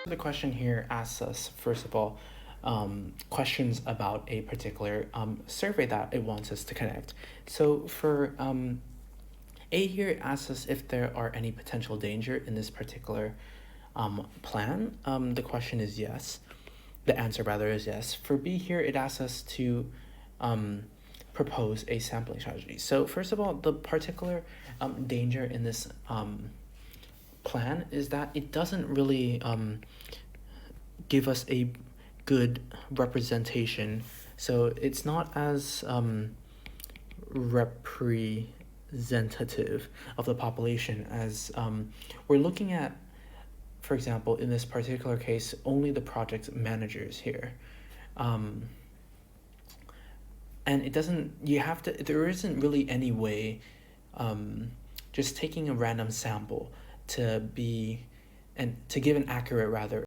The question here asks us, first of all, questions about a particular survey that it wants us to connect. So for A here, it asks us if there are any potential danger in this particular plan. The question is yes. The answer rather is yes. For B here, it asks us to propose a sampling strategy. So first of all, the particular danger in this plan is that it doesn't really give us a good representation. So it's not as representative of the population as we're looking at, for example, in this particular case, only the project managers here. And it doesn't, there isn't really any way just taking a random sample to give an accurate rather